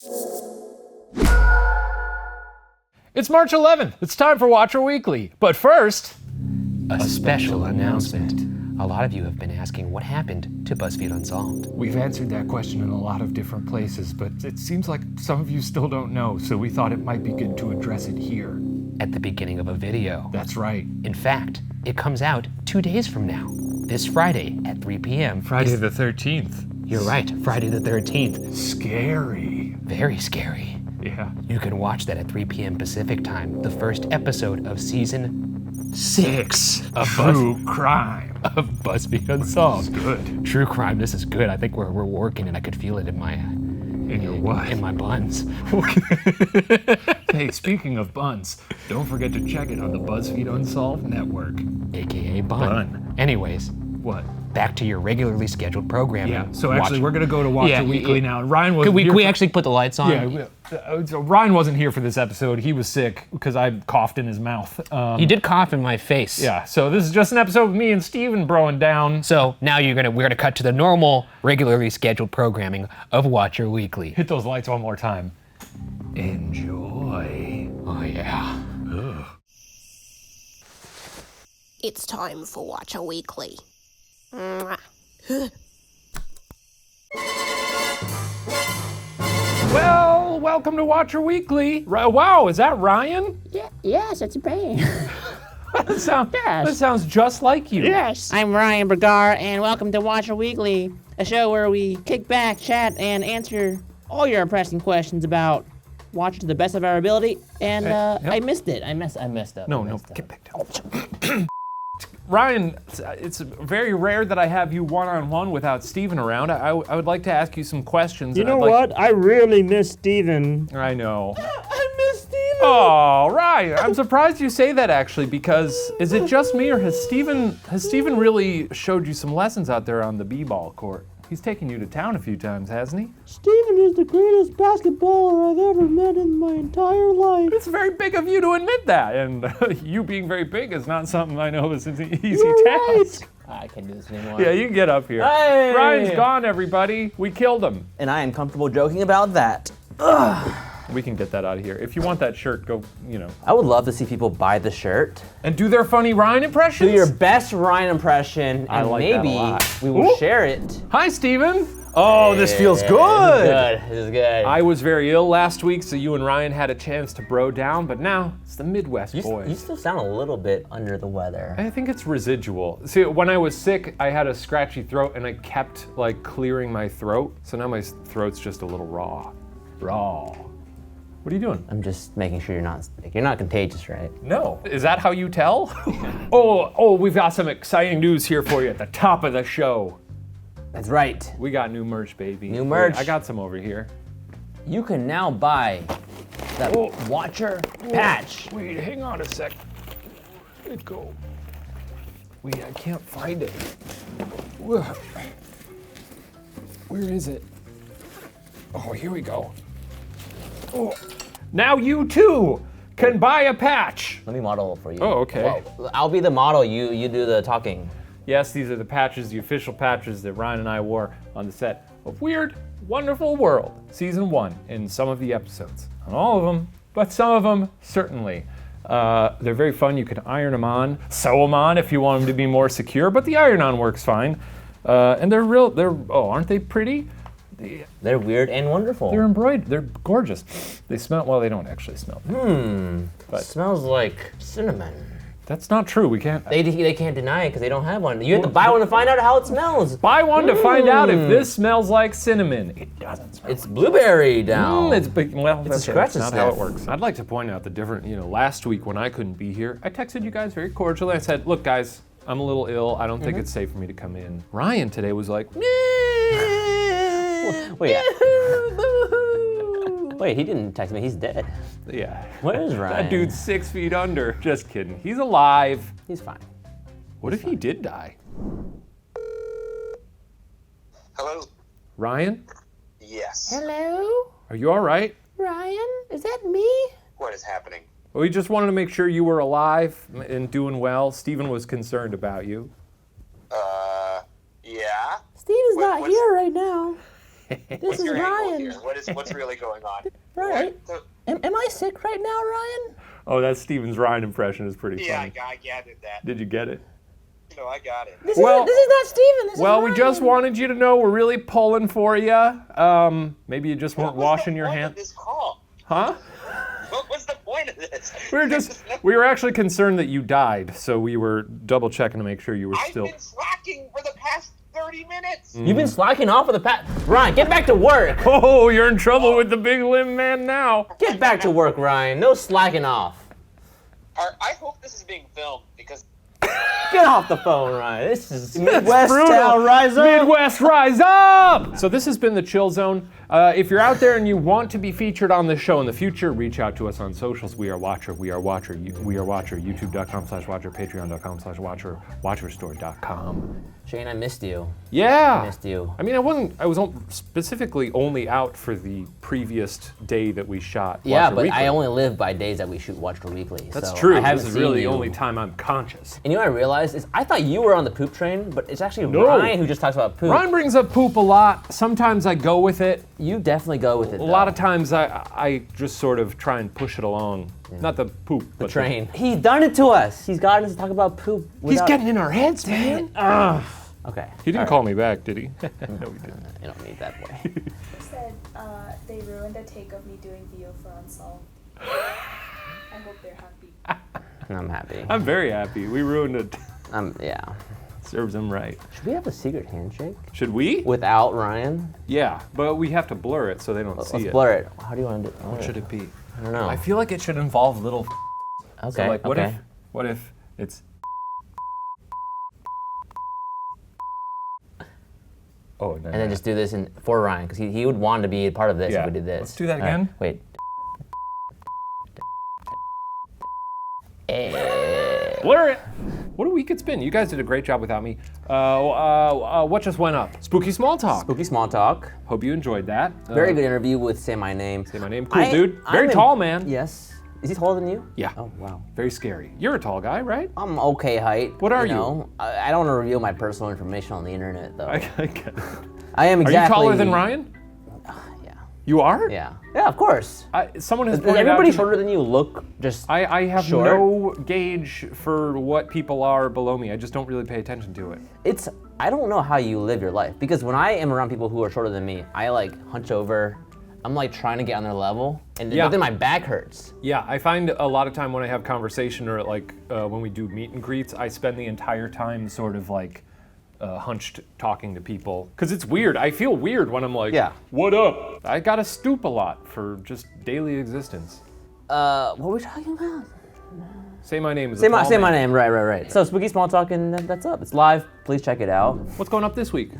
It's March 11th. It's time for Watcher Weekly. But first, a special announcement. A lot of you have been asking what happened to BuzzFeed Unsolved. We've answered that question in a lot of different places, but it seems like some of you still don't know, so we thought it might be good to address it here. At the beginning of a video. That's right. In fact, it comes out 2 days from now, this Friday at 3 p.m. Friday the 13th. You're right, Friday the 13th. Scary. Very scary. Yeah. You can watch that at 3 p.m. Pacific time, the first episode of season 6 of True crime. Of BuzzFeed Unsolved. This is good. True crime, this is good. I think we're working and I could feel it in my... In your what? In my buns. Hey, speaking of buns, don't forget to check it on the BuzzFeed Unsolved network. AKA bun. Anyways. What? Back to your regularly scheduled programming. Yeah, so actually we're going to go to Watcher Weekly now. Ryan wasn't Could here we actually put the lights on? Yeah, so Ryan wasn't here for this episode. He was sick because I coughed in his mouth. He did cough in my face. Yeah, so this is just an episode with me and Steven broing down. So now we're gonna cut to the normal, regularly scheduled programming of Watcher Weekly. Hit those lights one more time. Enjoy. Oh yeah. Ugh. It's time for Watcher Weekly. Well, welcome to Watcher Weekly. Wow, is that Ryan? Yes, it's a band. That sounds just like you. Yes. I'm Ryan Bergara, and welcome to Watcher Weekly, a show where we kick back, chat, and answer all your pressing questions about Watcher to the best of our ability. And Yep. I missed it. I messed up. No, get back down. Ryan, it's very rare that I have you one-on-one without Steven around. I would like to ask you some questions. You know what? I really miss Steven. I know. I missed Steven. Oh, Ryan, I'm surprised you say that actually, because is it just me or has Steven really showed you some lessons out there on the b-ball court? He's taken you to town a few times, hasn't he? Steven is the greatest basketballer I've ever met in my entire life. It's very big of you to admit that, and you being very big is not something I know is an easy You're task. I can't do this anymore. Yeah, you can get up here. Hey! Ryan's gone, everybody. We killed him. And I am comfortable joking about that. We can get that out of here. If you want that shirt, go, I would love to see people buy the shirt. And do their funny Ryan impressions. Do your best Ryan impression, I and like that a maybe lot. we will share it. Hi, Steven. Oh, this feels good. This is good. I was very ill last week, so you and Ryan had a chance to bro down, but now it's the Midwest boys. You still sound a little bit under the weather. I think it's residual. See, when I was sick, I had a scratchy throat and I kept clearing my throat. So now my throat's just a little raw. What are you doing? I'm just making sure you're not contagious, right? No. Is that how you tell? Oh, we've got some exciting news here for you at the top of the show. That's right. We got new merch, baby. New merch. I got some over here. You can now buy the Watcher patch. Wait, hang on a sec. Where'd it go? Wait, I can't find it. Where is it? Oh, here we go. Oh. Now you too can buy a patch. Let me model it for you. Oh, okay. Well, I'll be the model. You do the talking. Yes, these are the patches, the official patches that Ryan and I wore on the set of Weird, Wonderful World, Season 1, in some of the episodes. Not all of them, but some of them, certainly. They're very fun. You can iron them on, sew them on if you want them to be more secure, but the iron-on works fine. And aren't they pretty? They're weird and wonderful. They're embroidered. They're gorgeous. They smell, well, they don't actually smell. But smells like cinnamon. That's not true. We can't. They can't deny it because they don't have one. You have to buy one to find out how it smells. Buy one to find out if this smells like cinnamon. It doesn't smell. It's blueberry now. That's a scratch not and how it sniff. works. I'd like to point out the different, last week when I couldn't be here, I texted you guys very cordially. I said, look guys, I'm a little ill. I don't think it's safe for me to come in. Ryan today was like, Wait, he didn't text me. He's dead. yeah. Where is Ryan? That dude's 6 feet under. Just kidding. He's alive. He's fine. What if he did die? Hello? Ryan, Yes. Hello? are you all right? Ryan? Is that me? What is happening? We just wanted to make sure you were alive and doing well. Steven was concerned about you. Yeah? Steven's What- not what's- here right now. This What's is your angle Ryan. here? What's really going on? Ryan, What am I sick right now, Ryan? Oh, that Steven's Ryan impression is pretty yeah, funny. I gathered that. Did you get it? I got it. This Well- is not Steven. This Well, is we Ryan. just wanted you to know we're really pulling for you. Maybe you just weren't washing your hands. This call. Huh? What was the point of this? We were actually concerned that you died, so we were double checking to make sure you were I've still. been slacking for the past 30 minutes. You've been slacking off for the past. Ryan, get back to work. Oh, you're in trouble with the big limb man now. Get back to work, Ryan. No slacking off. I hope this is being filmed because Get off the phone, Ryan. This is West brutal. Town, rise up. Midwest, rise up! So this has been the Chill Zone. If you're out there and you want to be featured on the show in the future, reach out to us on socials. We are Watcher, we are Watcher, we are Watcher, youtube.com/Watcher, patreon.com/Watcher, watcherstore.com. Shane, I missed you. Yeah. I missed you. I mean, I was specifically only out for the previous day that we shot. Yeah, Watcher but Weekly. I only live by days that we shoot Watcher Weekly. That's so true. I haven't This is seen really you. the only time I'm conscious. And you know what I realized is I thought you were on the poop train, but it's actually No. Ryan who just talks about poop. Ryan brings up poop a lot. Sometimes I go with it. You definitely go with it. A lot of times I just sort of try and push it along. Not the poop, the but train. He's done it to us. He's gotten us to talk about poop. He's without- getting in our heads, man. Okay. He didn't call me back, did he? No, he didn't. You don't need that boy. Said they ruined a take of me doing VO for Unsolved. I hope they're happy. I'm happy. I'm very happy. We ruined it. Yeah. Serves him right. Should we have a secret handshake Should we? without Ryan? Yeah, but we have to blur it so they don't see Let's it. blur it. How do you want to do it? What should it be? I don't know. I feel like it should involve little. Okay. So like, what okay. if it's? Oh, no. And then just do this for Ryan, because he would want to be a part of this Yeah. if we did this. Let's do that All right, again. wait. Blur it. What a week it's been. You guys did a great job without me. What just went up? Spooky Small Talk. Spooky Small Talk. Hope you enjoyed that. Very good interview with Say My Name. Say my name. Cool dude. Very tall man. Yes. Is he taller than you? Yeah. Oh, wow. Very scary. You're a tall guy, right? I'm okay height. What are you? Know. I don't want to reveal my personal information on the internet, though. I get it. I am Are exactly. you taller than Ryan? Yeah. You are? Yeah. Yeah, of course. Someone has Does pointed everybody out to me- shorter than you look just I have short? no gauge for what people are below me. I just don't really pay attention to it. I don't know how you live your life, because when I am around people who are shorter than me, I like hunch over. I'm like trying to get on their level, and Yeah. but then my back hurts. Yeah, I find a lot of time when I have conversation or like when we do meet and greets, I spend the entire time sort of like hunched talking to people. Because it's weird. I feel weird when I'm like, Yeah. what up? I gotta stoop a lot for just daily existence. What were we talking about? Say my name is Say my name. Right. So Spooky Small Talk, and that's up. It's live. Please check it out. What's going up this week?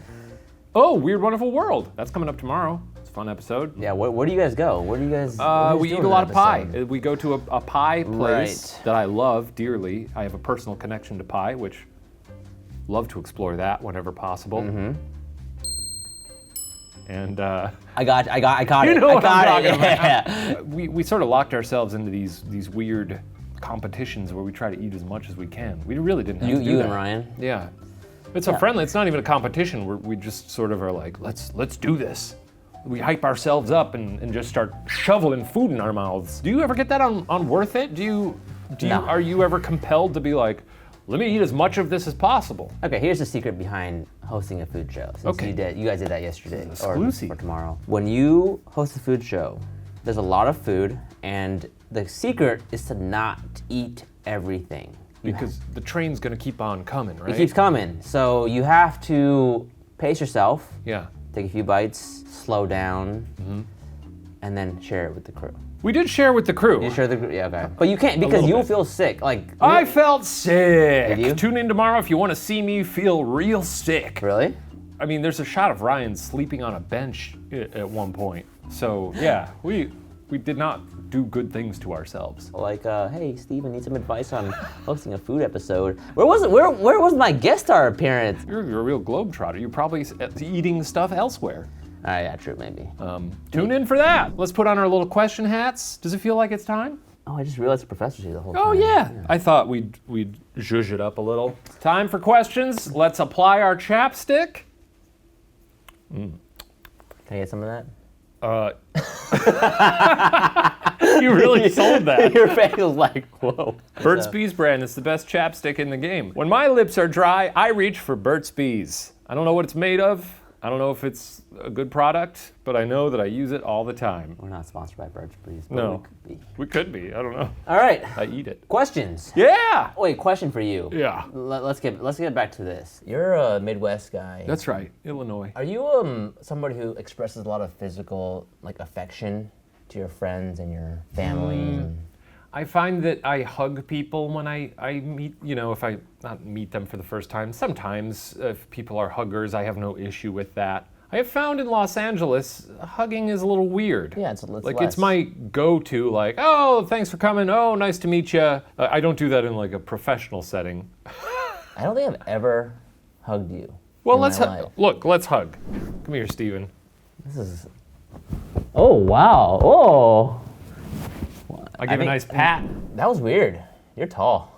Oh, Weird Wonderful World. That's coming up tomorrow. It's a fun episode. Yeah. Where do you guys go? Where do you guys? what do you guys We do eat in a that lot of pie. episode? We go to a pie place Right. that I love dearly. I have a personal connection to pie, which love to explore that whenever possible. Mm-hmm. And I got you it. know I what got I'm it. talking Yeah. about. We sort of locked ourselves into these weird competitions where we try to eat as much as we can. We really didn't have to do You that. and Ryan. Yeah. It's a friendly, it's not even a competition. We just sort of are like, let's do this. We hype ourselves up and just start shoveling food in our mouths. Do you ever get that on Worth It? No. Are you ever compelled to be like, let me eat as much of this as possible? Okay, here's the secret behind hosting a food show. Since Okay. you guys did that yesterday Exclusive. or tomorrow. When you host a food show, there's a lot of food, and the secret is to not eat everything. Because the train's gonna keep on coming, right? It keeps coming, so you have to pace yourself. Yeah. Take a few bites, slow down, Mm-hmm. and then share it with the crew. We did share with the crew. You share the yeah, okay. But you can't because little you'll bit. feel sick. Like I felt sick. Did you? Tune in tomorrow if you want to see me feel real sick. really? I mean, there's a shot of Ryan sleeping on a bench at one point. So yeah, we did not do good things to ourselves. Like, hey, Steve, I need some advice on hosting a food episode. Where was my guest star appearance? You're a real globetrotter. You're probably eating stuff elsewhere. Yeah, true, maybe. Tune in for that. Let's put on our little question hats. Does it feel like it's time? Oh, I just realized the professor's here the whole time. Oh yeah. I thought we'd zhuzh it up a little. Time for questions. Let's apply our chapstick. Can I get some of that? You really sold that. Your face was like, whoa. Burt's Bees brand is the best chapstick in the game. When my lips are dry, I reach for Burt's Bees. I don't know what it's made of. I don't know if it's a good product, but I know that I use it all the time. We're not sponsored by Burt's Bees. But No. we could be. We could be. I don't know. All right. I eat it. Questions. Yeah. Wait, question for you. Yeah. Let's get back to this. You're a Midwest guy. That's right. Illinois. Are you somebody who expresses a lot of physical affection to your friends and your family? I find that I hug people when I meet, if I not meet them for the first time. Sometimes if people are huggers, I have no issue with that. I have found in Los Angeles, hugging is a little weird. Yeah, it's like less. it's my go-to, like, oh, thanks for coming. Oh, nice to meet you. I don't do that in like a professional setting. I don't think I've ever hugged you. Well, in let's my life. look. Let's hug. Come here, Steven. This is. Oh wow! Oh. I give a nice pat. That was weird. You're tall.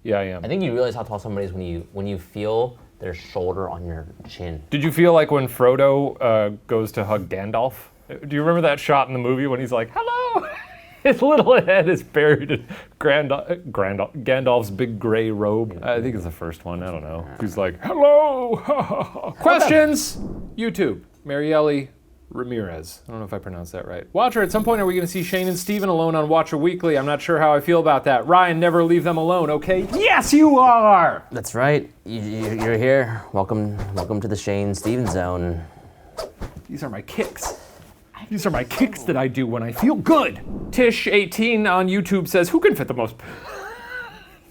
Yeah, I am. I think you realize how tall somebody is when you feel their shoulder on your chin. Did you feel like when Frodo goes to hug Gandalf? Do you remember that shot in the movie when he's like, hello? His little head is buried in Gandalf's big gray robe. I think it's the first one. I don't know. He's like, hello. Questions? YouTube. Marielle Ramirez. I don't know if I pronounced that right. Watcher, at some point are we going to see Shane and Steven alone on Watcher Weekly? I'm not sure how I feel about that. Ryan, never leave them alone, okay? Yes, you are! That's right. You're here. Welcome to the Shane Steven zone. These are my kicks. These are my kicks that I do when I feel good. Tish18 on YouTube says, who can fit the most...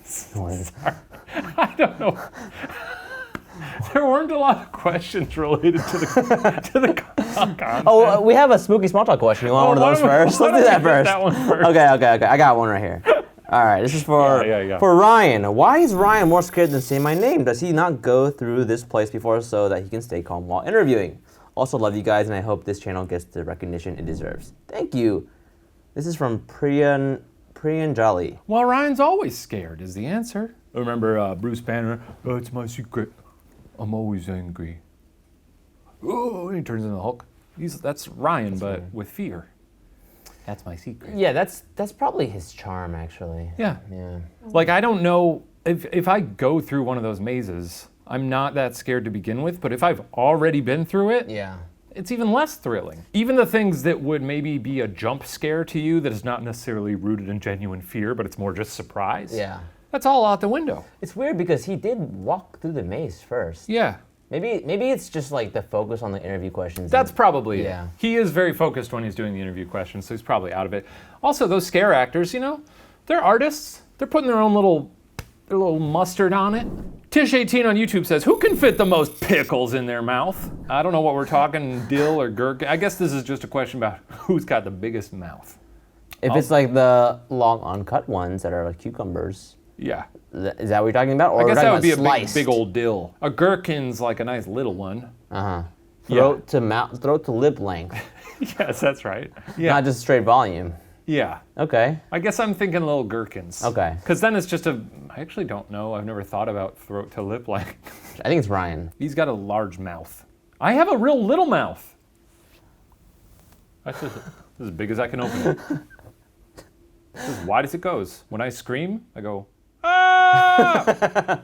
Sorry. I don't know. There weren't a lot of questions related to the content. Oh, we have a spooky small talk question. You want one of those first? Let's do that first. That one first. Okay. I got one right here. All right, this is for Ryan. Why is Ryan more scared than saying my name? Does he not go through this place before so that he can stay calm while interviewing? Also love you guys, and I hope this channel gets the recognition it deserves. Thank you. This is from Priyanjali. Well, Ryan's always scared is the answer. I remember Bruce Banner, oh, it's my secret. I'm always angry. Oh, and he turns into the Hulk. That's Ryan, but with fear. That's my secret. Yeah, that's probably his charm, actually. Yeah. Yeah. Like, I don't know, if I go through one of those mazes, I'm not that scared to begin with, but if I've already been through it, Yeah. it's even less thrilling. Even the things that would maybe be a jump scare to you that is not necessarily rooted in genuine fear, but it's more just surprise. Yeah. That's all out the window. It's weird because he did walk through the maze first. Yeah. Maybe it's just like the focus on the interview questions. That's probably Yeah. it. He is very focused when he's doing the interview questions, so he's probably out of it. Also, those scare actors, they're artists. They're putting their little mustard on it. Tish18 on YouTube says, who can fit the most pickles in their mouth? I don't know what we're talking, dill or gherkin. I guess this is just a question about who's got the biggest mouth. If it's like the long uncut ones that are like cucumbers. Yeah. Is that what you're talking about? Or I guess that would be a sliced? big old dill. A gherkin's like a nice little one. Uh-huh. Yeah. Throat to lip length. Yes, that's right. Yeah. Not just straight volume. Yeah. Okay. I guess I'm thinking little gherkins. Okay. Because then it's just I actually don't know. I've never thought about throat to lip length. I think it's Ryan. He's got a large mouth. I have a real little mouth. That's just as big as I can open it. It's as wide as it goes. When I scream, I go, ah!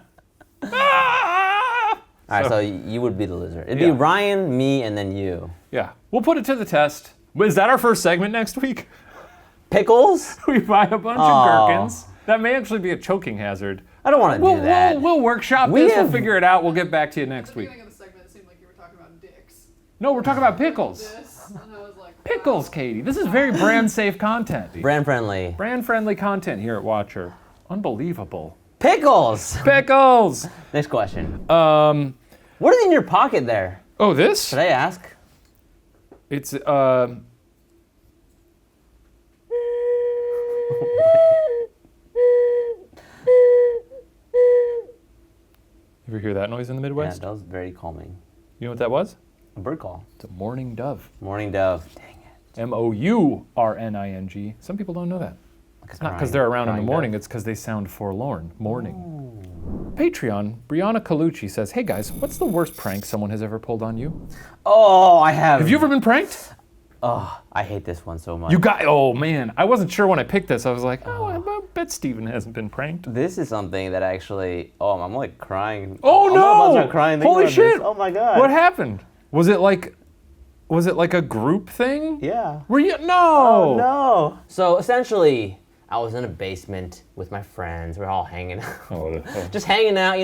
Ah! All right, so you would be the loser. It'd be Ryan, me, and then you. Yeah. We'll put it to the test. Is that our first segment next week? Pickles? We buy a bunch of gherkins. That may actually be a choking hazard. I don't want to do that. We'll workshop this. We'll figure it out. We'll get back to you next week. At the beginning of the segment, it seemed like you were talking about dicks. No, we're talking about pickles. This, and I was like, Pickles, Katie. This is very brand safe content. Brand friendly. Brand friendly content here at Watcher. Unbelievable. Pickles! Pickles! Next question. What is in your pocket there? Oh, this? Should I ask? It's, You ever hear that noise in the Midwest? Yeah, that was very calming. You know what that was? A bird call. It's a mourning dove. Morning dove. Dang it. M-O-U-R-N-I-N-G. Some people don't know that. It's not because they're around in the crying morning, dove. it's because they sound forlorn. Mourning. Patreon, Brianna Colucci says, hey guys, what's the worst prank someone has ever pulled on you? Oh, I have. Have you ever been pranked? Oh, I hate this one so much. Oh man, I wasn't sure when I picked this. I was like, I bet Steven hasn't been pranked. This is something that actually, I'm like crying. Oh I'm no! about to start crying Holy shit! This. Oh my god. What happened? Was it like a group thing? Yeah. Were you? No! Oh no. So essentially, I was in a basement with my friends. We're all hanging out. Just hanging out,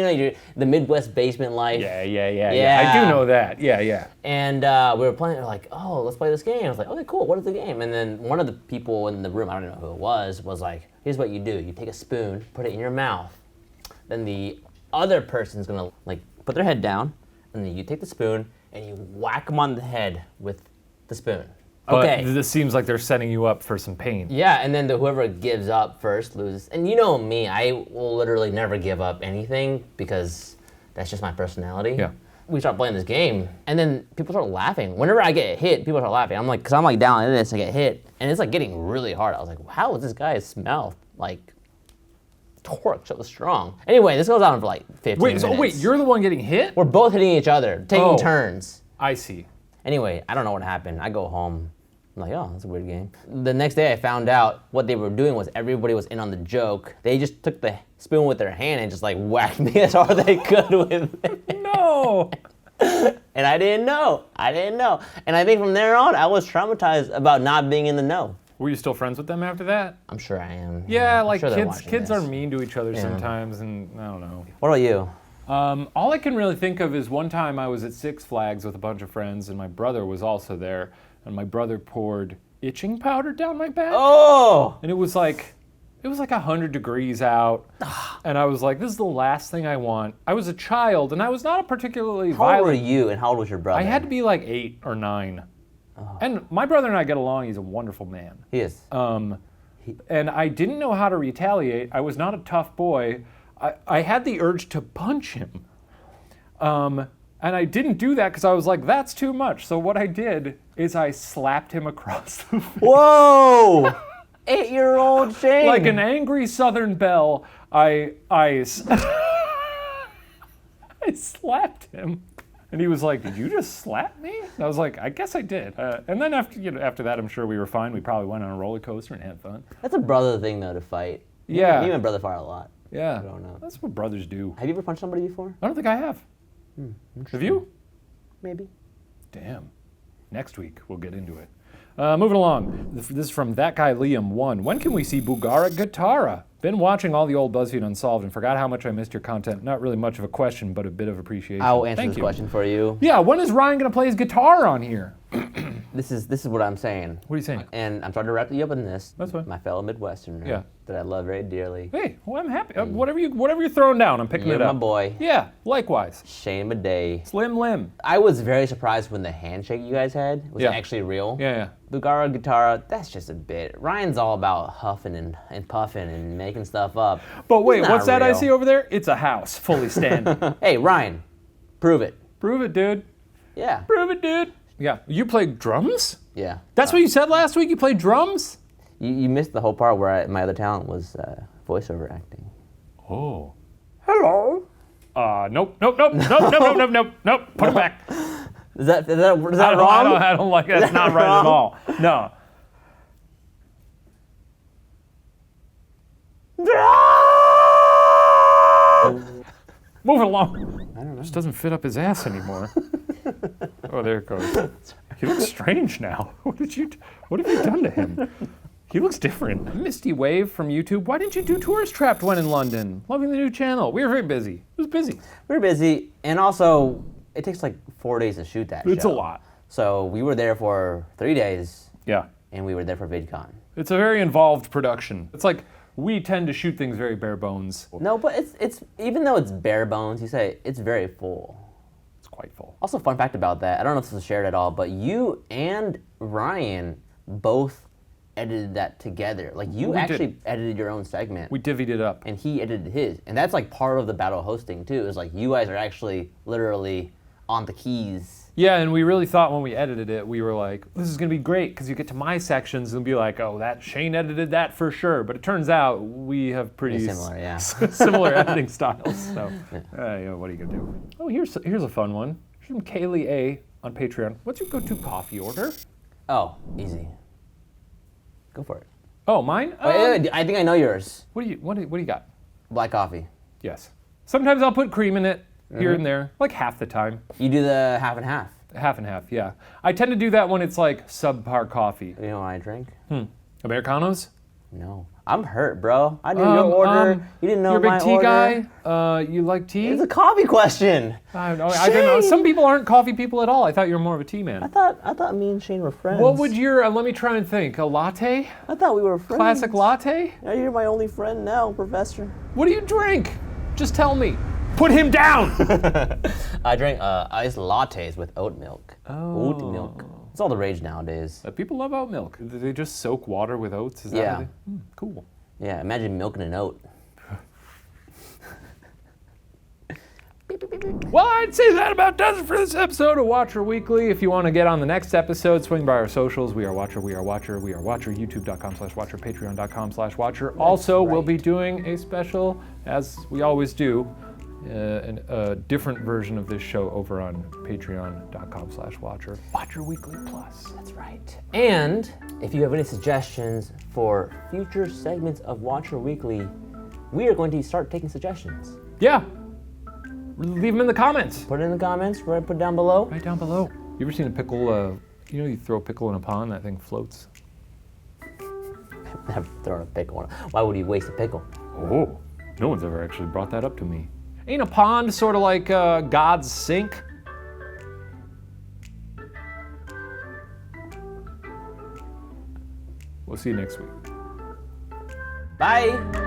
the Midwest basement life. Yeah. I do know that. Yeah. And we were playing, like, oh, let's play this game. I was like, okay, cool, what is the game? And then one of the people in the room, I don't know who it was like, here's what you do. You take a spoon, put it in your mouth. Then the other person's gonna, like, put their head down, and then you take the spoon, and you whack them on the head with the spoon. Okay. But this seems like they're setting you up for some pain. Yeah, and then whoever gives up first loses. And you know me, I will literally never give up anything because that's just my personality. Yeah. We start playing this game, and then people start laughing. Whenever I get hit, people start laughing. I'm like down like this, I get hit, and it's like getting really hard. I was like, how is this guy's mouth like torque so strong? Anyway, this goes on for like 15 minutes. Wait, you're the one getting hit? We're both hitting each other, taking turns. I see. Anyway, I don't know what happened. I go home. I'm like, oh, that's a weird game. The next day I found out what they were doing was everybody was in on the joke. They just took the spoon with their hand and just like whacked me as hard as they could with it. No! And I didn't know. And I think from there on, I was traumatized about not being in the know. Were you still friends with them after that? I'm sure I am. Yeah, I'm like sure kids are mean to each other sometimes, and I don't know. What about you? All I can really think of is one time I was at Six Flags with a bunch of friends, and my brother was also there, and my brother poured itching powder down my back. Oh! And it was like 100 degrees out, and I was like, this is the last thing I want. I was a child, and I was not a particularly violent. How old were you, and how old was your brother? I had to be like 8 or 9. Oh. And my brother and I get along. He's a wonderful man. He is. And I didn't know how to retaliate. I was not a tough boy. I had the urge to punch him. And I didn't do that because I was like, that's too much. So what I did is I slapped him across the face. Whoa! 8-year-old Shane. Like an angry Southern belle, I slapped him. And he was like, did you just slap me? And I was like, I guess I did. And then after that, I'm sure we were fine. We probably went on a roller coaster and had fun. That's a brother thing, though, to fight. Yeah. Me and my brother fight a lot. Yeah. I don't know. That's what brothers do. Have you ever punched somebody before? I don't think I have. Have you? Maybe. Damn. Next week, we'll get into it. Moving along. This is from That Guy Liam 1. When can we see Bergara Guitarra? Been watching all the old BuzzFeed Unsolved and forgot how much I missed your content. Not really much of a question, but a bit of appreciation. I will answer this question for you. Yeah, when is Ryan going to play his guitar on here? This is what I'm saying. What are you saying? And I'm starting to wrap you up in this. That's fine. My fellow Midwesterner that I love very dearly. Hey, well, I'm happy. Whatever you're throwing down, I'm picking it up. My boy. Yeah, likewise. Shane Madej. Slim Lim. I was very surprised when the handshake you guys had was actually real. Yeah. Bergara Guitarra, that's just a bit. Ryan's all about huffing and puffing and making stuff up. But wait, what's that I see over there? It's a house, fully standing. Hey, Ryan, prove it. Prove it, dude. Yeah. Prove it, dude. Yeah. You play drums? Yeah. That's what you said last week? You played drums? You missed the whole part where my other talent was voiceover acting. Oh. Hello. Nope. Put it back. Is that wrong? I don't like that. That's not right at all. No. Moving along. I don't know. Just doesn't fit up his ass anymore. Oh, there it goes. He looks strange now. What have you done to him? He looks different. Misty Wave from YouTube. Why didn't you do Tourist Trapped when in London? Loving the new channel. We were very busy. It was busy. We were busy, and also it takes like 4 days to shoot that show. It's a lot. So we were there for 3 days. Yeah. And we were there for VidCon. It's a very involved production. It's like we tend to shoot things very bare bones. No, but it's even though it's bare bones, you say it's very full. It's quite full. Also, fun fact about that, I don't know if this was shared at all, but you and Ryan both edited that together. Like you actually edited your own segment. We divvied it up. And he edited his. And that's like part of the battle hosting too, is like you guys are actually literally on the keys. Yeah, and we really thought when we edited it, we were like, this is going to be great because you get to my sections and be like, oh, that Shane edited that for sure. But it turns out we have pretty similar, yeah. similar editing styles. So, yeah, what are you going to do? Oh, here's a fun one. Here's from Kaylee A on Patreon. What's your go-to coffee order? Oh, easy. Go for it. Oh, mine? Wait, I think I know yours. What do you got? Black coffee. Yes. Sometimes I'll put cream in it. Here and there, like half the time. You do the half and half. Half and half, yeah. I tend to do that when it's like subpar coffee. You know what I drink? Americanos? No. I'm hurt, bro. I knew your order. You didn't know you're a big my tea order. guy? You like tea? It's a coffee question. I don't know. Some people aren't coffee people at all. I thought you were more of a tea man. I thought me and Shane were friends. What would your, let me try and think, a latte? I thought we were friends. Classic latte? Yeah, you're my only friend now, Professor. What do you drink? Just tell me. Put him down! I drink iced lattes with oat milk. Oh. Oat milk. It's all the rage nowadays. People love oat milk. Do they just soak water with oats? Is that Yeah. what they, cool. Yeah, imagine milking an oat. Well, I'd say that about does it for this episode of Watcher Weekly. If you want to get on the next episode, swing by our socials. We are Watcher, we are Watcher, we are Watcher, youtube.com/Watcher, patreon.com/Watcher. Also, we'll be doing a special, as we always do, a different version of this show over on patreon.com/Watcher. Watcher Weekly Plus. That's right. And if you have any suggestions for future segments of Watcher Weekly, we are going to start taking suggestions. Yeah. Leave them in the comments. Put it in the comments, put it down below. Right down below. You ever seen a pickle, you throw a pickle in a pond, that thing floats? I've never thrown a pickle. Why would you waste a pickle? Oh, no one's ever actually brought that up to me. Ain't a pond sort of like God's sink? We'll see you next week. Bye.